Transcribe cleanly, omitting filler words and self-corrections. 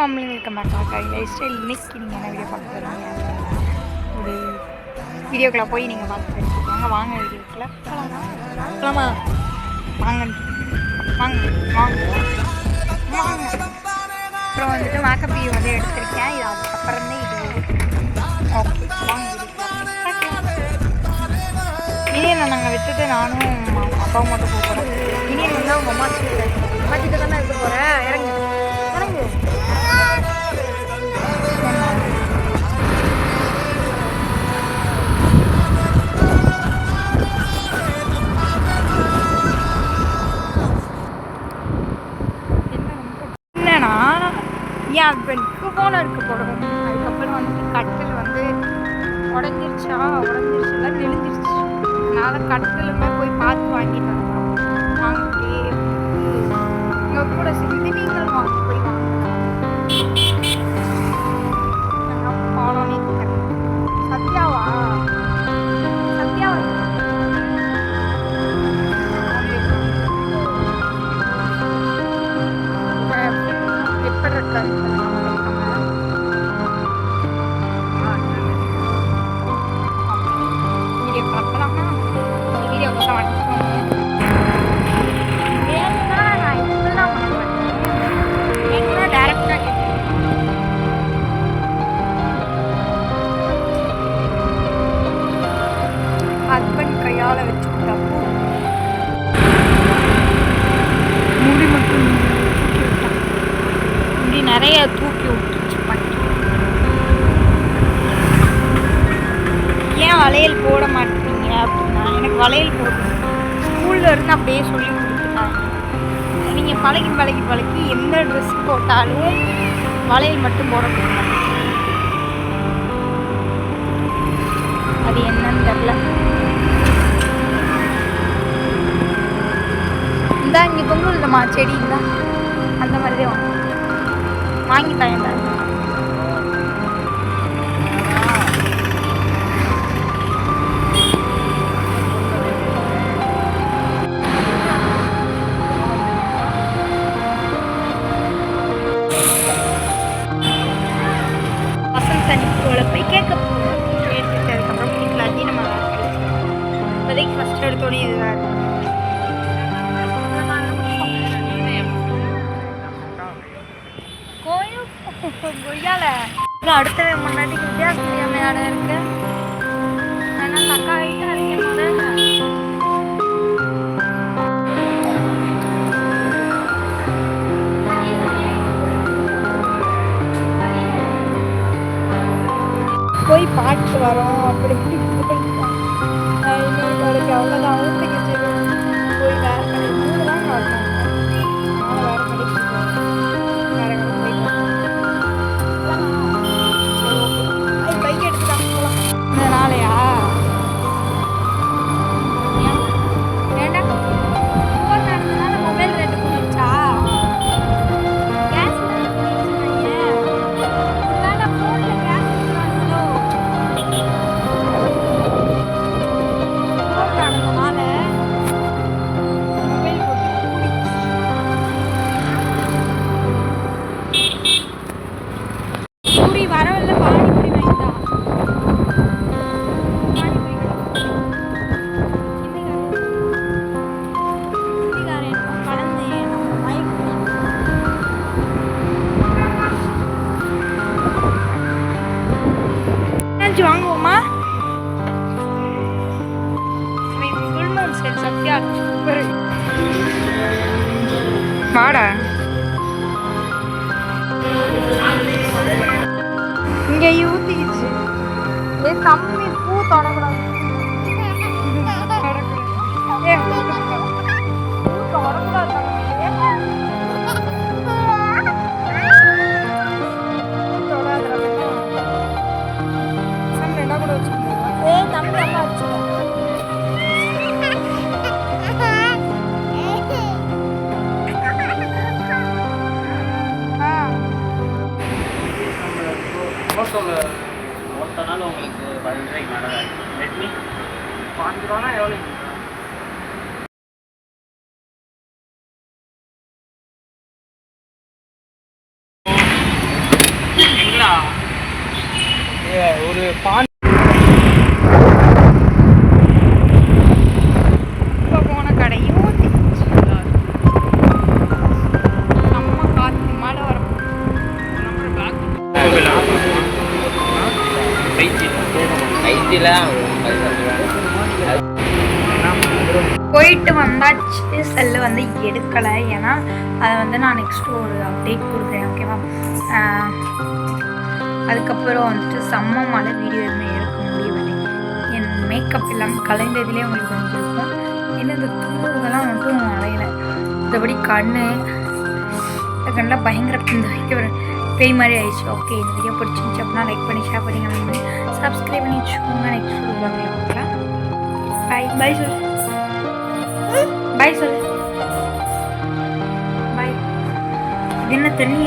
Welcome back to lifestyle. இன்னைக்கு நீங்கள் என்ன வீடியோ பார்க்க போகிறீங்க அப்படின்னா ஒரு வீடியோக்குள்ளே போய் நீங்கள் பார்த்து தெரிஞ்சுக்கோங்க. வாங்க வீடியோக்குள்ளே போகலாமா? வாங்க வாங்க வாங்க வாங்க. அப்புறம் வந்துட்டு மேக்கப் வீடியோ வந்து எடுத்திருக்கேன். இது அதுக்கப்புறமே இது ஓகே. வாங்க இனியில் நாங்கள் விட்டுட்டு நானும் அப்பாவும் மட்டும் போக போகிறோம். இனியில் வந்து அவங்க அம்மாச்சிட்டு தானே இருக்க போகிறேன். இறங்கு இறங்கு. என்னன்னா என் ஹஸ்பண்டுக்கு ஃபோன் இருக்க போகிறோம். அதுக்கப்புறம் வந்துட்டு கட்டில் வந்து உடஞ்சிருச்சுல நெளிஞ்சிருச்சு. அதனால் கட்டிலுமே போய் பார்த்து வாங்கிட்டு வந்துடும். வாங்கிட்டு எங்கள் கூட சேர்ந்து நீங்களும் வாங்க போய் வாங்க. சத்யாவா எப்படி இருக்காரு வீடியோ பார்க்கலாமா? வீடியோ பார்க்க நான் இப்பெல்லாம் பண்ண மாட்டேன். எங்கெல்லாம் டேரக்டாக ஹஸ்பண்ட் கையால் வச்சுக்கிட்டா முடி மட்டும் முடி நிறைய தூக்கி விட்டுருச்சு. ஏன் வளையல் போட மாட்டீங்க அப்படின்னா, எனக்கு வளையல் போடணும் ஸ்கூலில் இருந்து அப்படியே சொல்லி கொடுத்துட்டாங்க. நீங்கள் பழகி எந்த ட்ரெஸ் போட்டாலும் வளையல் மட்டும் போடக்கூடாது. அது என்னன்னு தெரியல. இந்தா இங்கே பொங்கல் இல்லைம்மா செடி இருந்தா அந்த மாதிரி தான் வாங்கி தயண்டா. வசந்த் சனிக்கோளை போய் கேட்க போகிறோம். கேட்டுட்டு அதுக்கப்புறம் வீட்டில் நம்ம இப்போதைக்கு ஃபஸ்ட் எடுத்தோடனே இதுதான் இருக்கும். கொய்யால அடுத்த முன்னாடி வித்தியாசம் தெரியாம இடம் இருக்கு. ஏன்னா தக்கா ஆகிட்டு போய் பாட்டு வரோம். அப்படி கடைக்கு அவ்வளோதான் ஊற்றுக்கிச்சு. போய் வேற கடை 3 தான் காட்டணும். வேற கடைக்கு வேற கடை போயிட்டு பைக் எடுத்துட்டாங்க போகலாம். இந்த நாளையா வேண்டாம். ஃபோன் நடந்ததுனால மொபைல் ரேட்டு போயிடுச்சா? கேஸ் வேண்டாம். ஃபோனில் கேஸ் எடுத்துட்டாங்களோ? ஃபோன் நடந்ததுனால மொபைல் போட்டு பூரி வரவில்லை. பானிபூரி வாங்கிட்டா. வாங்குவோமா? சத்யா வாடா. இங்க ஊத்திக்கிச்சு. கம்மி பூ தொடக்கூடாது. ஒருத்தனால உங்களுக்கு 10 ரூபாய்க்கு மேலே ரெட்மி 5 ரூபானா எவ்வளோ? ஒரு பான் இப்போ போன கடையும் செம்ம காற்று மழை வரும். போயிட்டு வந்தாச்சு. செல்லு வந்து எடுக்கலை, ஏன்னா அதை வந்து நான் நெக்ஸ்ட்டு ஒரு அப்டேட் கொடுக்குறேன், ஓகேவா? அதுக்கப்புறம் வந்துட்டு செம்ம மழை, வீடியோ எதுவுமே எடுக்க முடியவில்லை. என் மேக்கப் எல்லாம் கலைந்ததுலேயே உங்களுக்கு வந்துருக்கும். இன்னும் இந்த தூங்குறதெல்லாம் மட்டும் அலையலை. மற்றபடி கண்ணில் பயங்கர இந்த வைக்க ஒரு பேய் மாதிரி ஆயிடுச்சு. ஓகே, இந்த வீடியோ பிடிச்சிருந்துச்சு அப்படின்னா லைக் பண்ணி ஷேர் பண்ணி சப்ஸ்கிரைப் பண்ணி வச்சுக்கோங்க. நெக்ஸ்ட் வீடியோவில் பார்க்கலாம். பாய் சொல்லு. பாய் சொல்லு. பாய். இது என்ன தண்ணி?